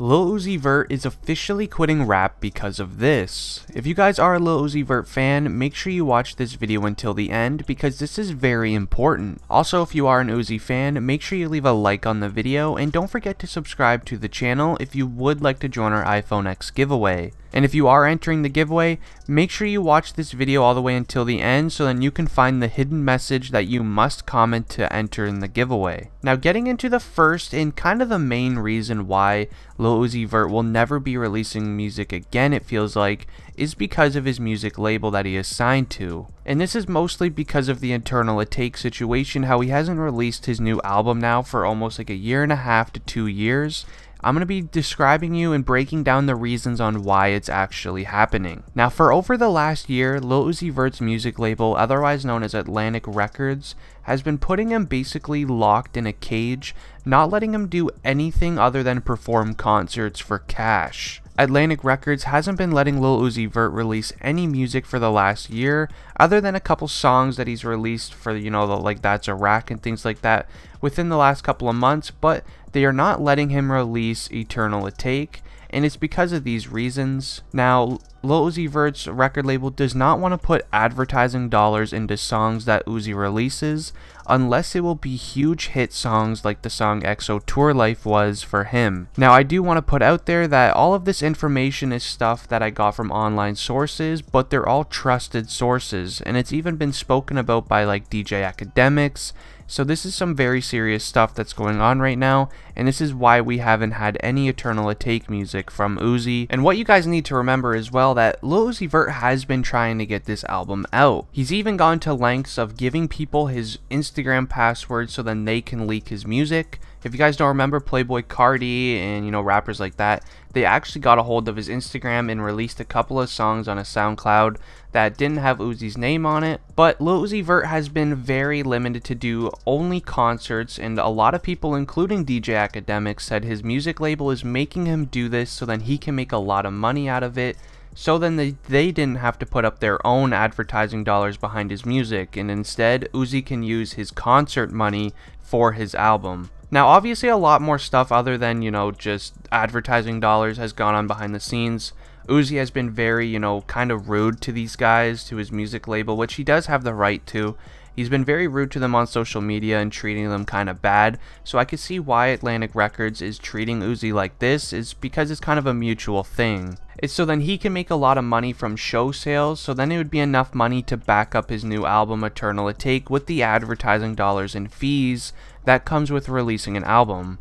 Lil Uzi Vert is officially quitting rap because of this. If you guys are a Lil Uzi Vert fan, make sure you watch this video until the end because this is very important. Also, if you are an Uzi fan, make sure you leave a like on the video and don't forget to subscribe to the channel if you would like to join our iPhone X giveaway. And if you are entering the giveaway, make sure you watch this video all the way until the end so then you can find the hidden message that you must comment to enter in the giveaway. Now getting into the first and kind of the main reason why Lil Uzi Vert will never be releasing music again, it feels like, is because of his music label that he is signed to. And this is mostly because of the Eternal Atake situation, how he hasn't released his new album now for almost like a year and a half to 2 years. I'm going to be describing you and breaking down the reasons on why it's actually happening. Now for over the last year, Lil Uzi Vert's music label, otherwise known as Atlantic Records, has been putting him basically locked in a cage, not letting him do anything other than perform concerts for cash. Atlantic Records hasn't been letting Lil Uzi Vert release any music for the last year, other than a couple songs that he's released for, like That's a Rack and things like that within the last couple of months, but they are not letting him release Eternal Atake, and it's because of these reasons. Now, Lil Uzi Vert's record label does not want to put advertising dollars into songs that Uzi releases, unless it will be huge hit songs like the song EXO Tour Llif3 was for him. Now, I do want to put out there that all of this information is stuff that I got from online sources, but they're all trusted sources, and it's even been spoken about by like DJ academics. So this is some very serious stuff that's going on right now, and this is why we haven't had any Eternal Atake music from Uzi. And what you guys need to remember as well, that Lil Uzi Vert has been trying to get this album out. He's even gone to lengths of giving people his Instagram password so then they can leak his music. If you guys don't remember, Playboy Cardi and rappers like that, they actually got a hold of his Instagram and released a couple of songs on a SoundCloud that didn't have Uzi's name on it. But Lil Uzi Vert has been very limited to do only concerts, and a lot of people, including DJ academics, said his music label is making him do this so then he can make a lot of money out of it. So then they didn't have to put up their own advertising dollars behind his music, and instead Uzi can use his concert money for his album. Now obviously a lot more stuff other than, just advertising dollars has gone on behind the scenes. Uzi has been very, kind of rude to these guys, to his music label, which he does have the right to. He's been very rude to them on social media and treating them kind of bad. So I could see why Atlantic Records is treating Uzi like this, is because it's kind of a mutual thing. It's so then he can make a lot of money from show sales, so then it would be enough money to back up his new album Eternal Atake with the advertising dollars and fees that comes with releasing an album.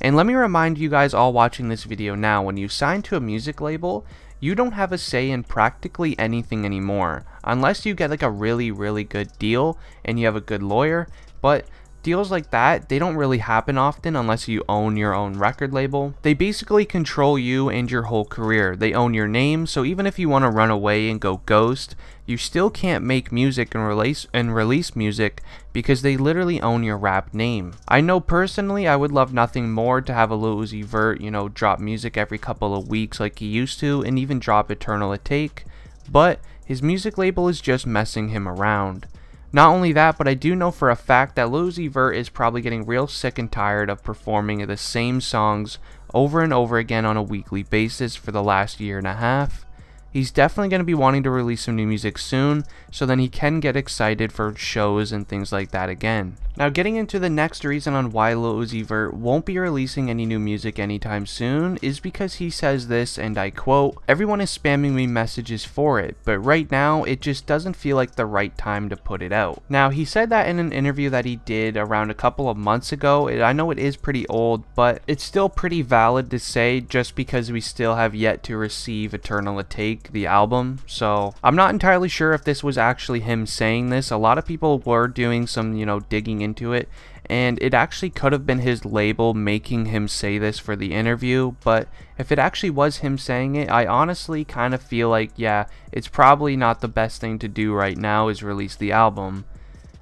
And let me remind you guys all watching this video now, when you sign to a music label, you don't have a say in practically anything anymore, unless you get like a really good deal and you have a good lawyer. But deals like that, they don't really happen often unless you own your own record label. They basically control you and your whole career. They own your name, so even if you want to run away and go ghost, you still can't make music and release music because they literally own your rap name. I know personally I would love nothing more to have a Lil Uzi Vert, drop music every couple of weeks like he used to, and even drop Eternal Atake, but his music label is just messing him around. Not only that, but I do know for a fact that Lil Uzi Vert is probably getting real sick and tired of performing the same songs over and over again on a weekly basis for the last year and a half. He's definitely going to be wanting to release some new music soon, so then he can get excited for shows and things like that again. Now getting into the next reason on why Lil Uzi Vert won't be releasing any new music anytime soon is because he says this, and I quote, "Everyone is spamming me messages for it, but right now it just doesn't feel like the right time to put it out." Now he said that in an interview that he did around a couple of months ago. I know it is pretty old, but it's still pretty valid to say just because we still have yet to receive Eternal Atake, the album. So I'm not entirely sure if this was actually him saying this. A lot of people were doing some, digging into it, and it actually could have been his label making him say this for the interview. But if it actually was him saying it, I honestly kind of feel like, yeah, it's probably not the best thing to do right now is release the album.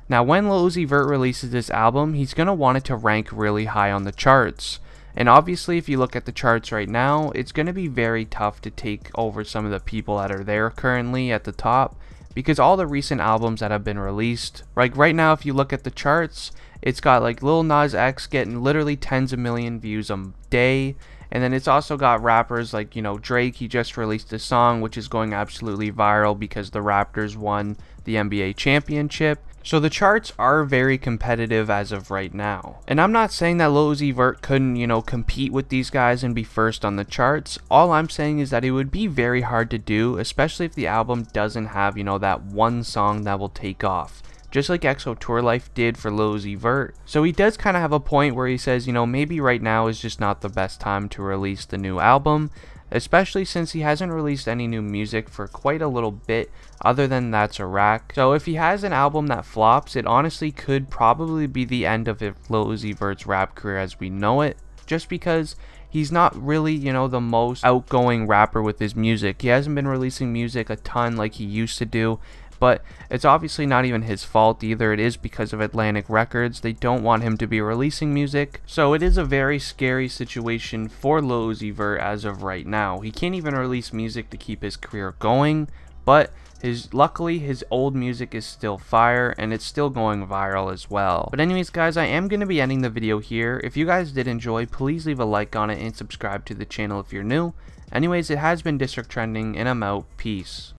Now when Lil Uzi Vert releases this album, he's gonna want it to rank really high on the charts. And obviously if you look at the charts right now, it's going to be very tough to take over some of the people that are there currently at the top, because all the recent albums that have been released, like right now if you look at the charts, it's got like Lil Nas X getting literally tens of million views a day, And then it's also got rappers like, you know, Drake. He just released a song which is going absolutely viral because the Raptors won the NBA championship. So the charts are very competitive as of right now. And I'm not saying that Lil Uzi Vert couldn't, you know, compete with these guys and be first on the charts. All I'm saying is that it would be very hard to do, especially if the album doesn't have, you know, that one song that will take off. Just like EXO Tour Llif3 did for Lil Uzi Vert. So he does kind of have a point where he says, you know, maybe right now is just not the best time to release the new album, especially since he hasn't released any new music for quite a little bit other than That's a Rack. So if he has an album that flops, it honestly could probably be the end of Lil Uzi Vert's rap career as we know it, just because he's not really, you know, the most outgoing rapper with his music. He hasn't been releasing music a ton like he used to do. But it's obviously not even his fault either. It is because of Atlantic Records. They don't want him to be releasing music. So it is a very scary situation for Lil Uzi Vert as of right now. He can't even release music to keep his career going. But luckily his old music is still fire and it's still going viral as well. But anyways guys, I am going to be ending the video here. If you guys did enjoy, please leave a like on it and subscribe to the channel if you're new. Anyways, it has been District Trending and I'm out. Peace.